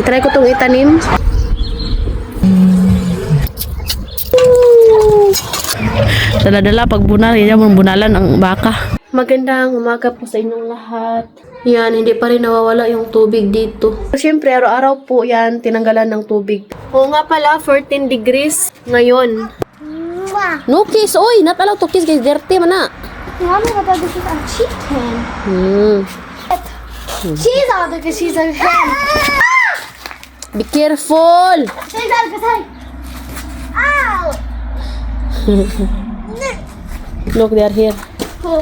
I-try ko tong itanim. Dala-dala pag bunal, yan mong bunalan ang baka. Magandang umaga po sa inyong lahat. Yan, hindi pa rin nawawala yung tubig dito. Siyempre, araw-araw po yan, tinanggalan ng tubig. Oo nga pala, 14 degrees ngayon. No kiss, oy, not allowed to kiss guys, dirty man na. Mommy, I thought this is a chicken. She's out because she's a hen. Be careful. She's out because Ow! Look, they are here. Oh.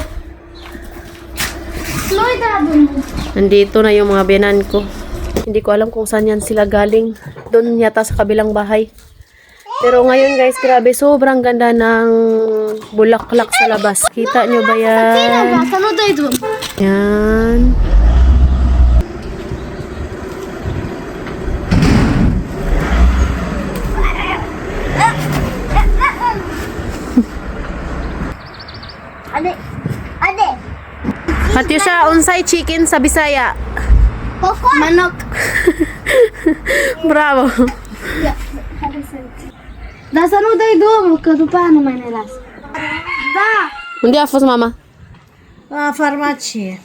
Slow down. Nandito na yung mga biyanan ko. Hindi ko alam kung saan yan sila galing. Doon yata sa kabilang bahay. Pero ngayon guys, grabe, sobrang ganda ng bulaklak sa labas. Kita nyo ba yan? Yan. Ade. Ade. Katyusha, unsay chicken sa Bisaya? Popcorn. Manok. Bravo. Da să nu dai drumul, că după aia nu mai ne las. Da! Unde a fost mama? La farmacie.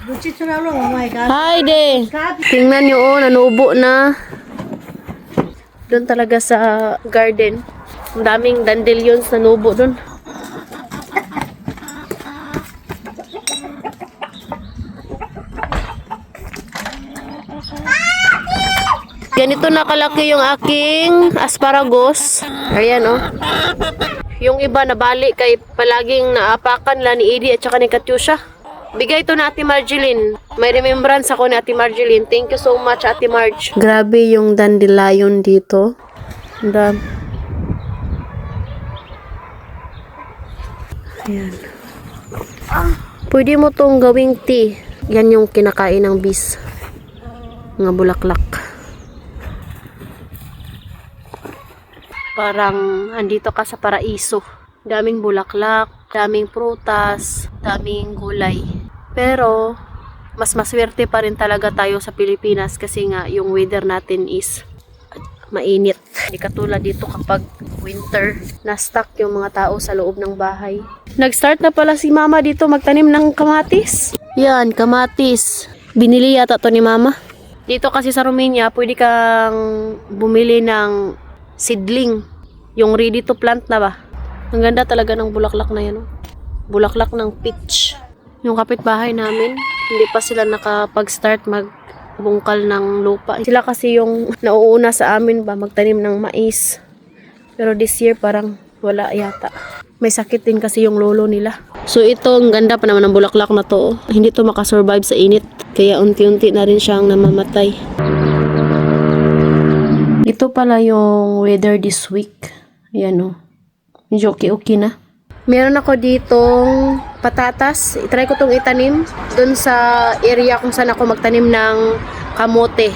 Duceți la luăm, mai gata. Haide! Tingnan nyo, oh, nanubo na. Doon talaga sa garden. Ang daming dandelions nanubo doon. Ganito na kalaki yung aking asparagus. Ayan, oh. Yung iba nabali kay palaging naapakan la ni Edie at saka ni Katyusha. Bigay ito na Ate Marjeline. May remembrance ako ni Ate Marjeline. Thank you so much, Ate Marj. Grabe yung dandelion dito. Ayan. Pwede mo tong gawing tea. Yan yung kinakain ng bees. Mga bulaklak. Parang andito ka sa paraiso. Daming bulaklak, daming prutas, daming gulay. Pero mas maswerte pa rin talaga tayo sa Pilipinas kasi nga yung weather natin is mainit. Hindi katulad dito kapag winter, na-stuck yung mga tao sa loob ng bahay. Nag-start na pala si mama dito magtanim ng kamatis. Yan, kamatis. Binili yata to ni mama. Dito kasi sa Romania, pwede kang bumili ng seedling. Yung ready to plant na ba? Ang ganda talaga ng bulaklak na yan. Oh. Bulaklak ng peach. Yung kapitbahay namin, hindi pa sila nakapag-start magbungkal ng lupa. Sila kasi yung nauuna sa amin ba magtanim ng mais. Pero this year parang wala yata. May sakit din kasi yung lolo nila. So ito, ang ganda pa naman ng bulaklak na to. Oh. Hindi to makasurvive sa init. Kaya unti-unti na rin siyang namamatay. Ito pala yung weather this week. Ayan o. Medyo okay na. Meron ako ditong patatas. I-try ko tong itanim. Doon sa area kung saan ako magtanim ng kamote.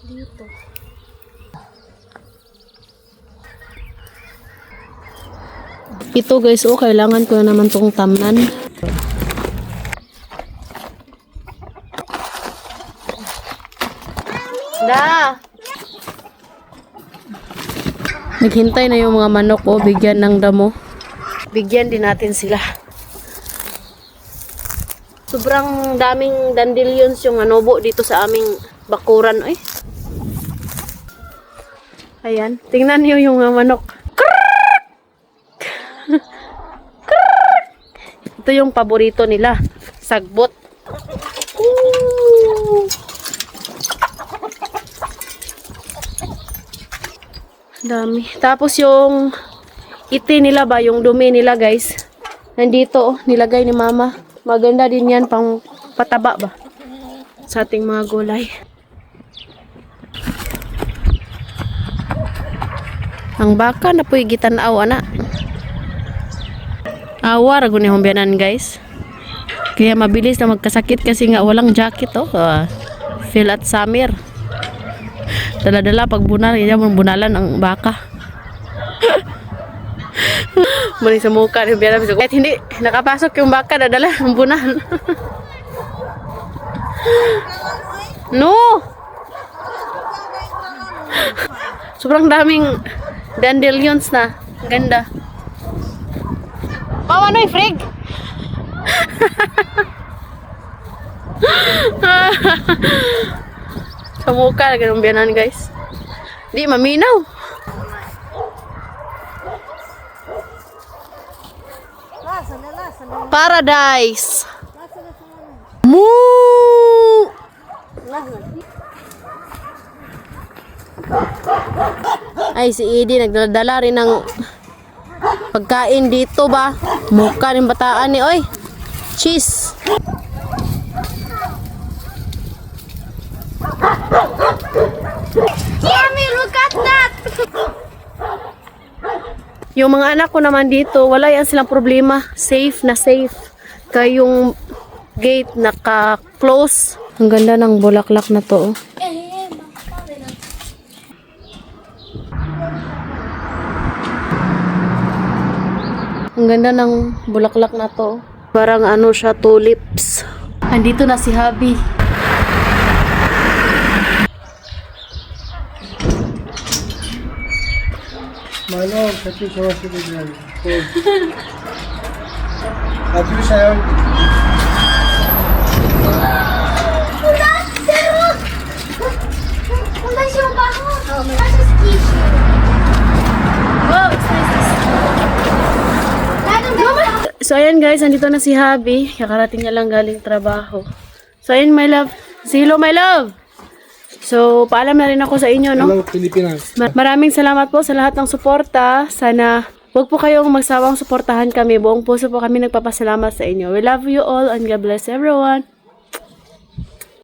Dito. Ito guys, oh, kailangan ko na naman tong tamnan. Da! Naghintay na yung mga manok, oh, bigyan ng damo. Bigyan din natin sila. Sobrang daming dandelions yung anubo dito sa aming bakuran, eh. Ayan, tingnan niyo yung mga manok. Ito yung paborito nila, sagbot. Dami. Tapos yung iti nila ba, yung dumi nila guys, nandito, oh, nilagay ni mama. Maganda din yan pang pataba ba sa ating mga gulay. Ang baka na po'y gitanaw, ana. Awa, rago ni humbianan, guys. Kaya mabilis na magkasakit kasi nga walang jacket oh. Feel at summer. Dala-dala pag bunal, kaya mo bunalan ang baka. Muli sa mukha ni Biara. Kahit hindi nakapasok yung baka, dadala ang bunal. No! Sobrang daming dandelions na. Ganda. Mama, ano yung frig? Sa mukha, ganun biyanan guys. Di, maminaw. Paradise. Moo! Ay, si Edie nagdala rin ng pagkain dito ba? Mukha ng bataan ni oy. Cheese. Mommy, look at that! Yung mga anak ko naman dito, wala yan silang problema. Safe na safe. Kaya yung gate naka-close. Ang ganda ng bulaklak na to. Oh. Ang ganda ng bulaklak na to. Parang ano siya, tulips. Andito na si Habi. Malo, kasi ko si Bigyan. At least ayaw. Wala siyang baho. Nasa station. Wow, it's nice. So ayan guys, andito na si Habi. Kakarating niya lang galing trabaho. So ayan my love. Say hello my love. So paalam na rin ako sa inyo, no? Hello, Pilipinas. Maraming salamat po sa lahat ng suporta. Sana wag po kayong magsawang suportahan kami. Buong puso po kami nagpapasalamat sa inyo. We love you all and God bless everyone.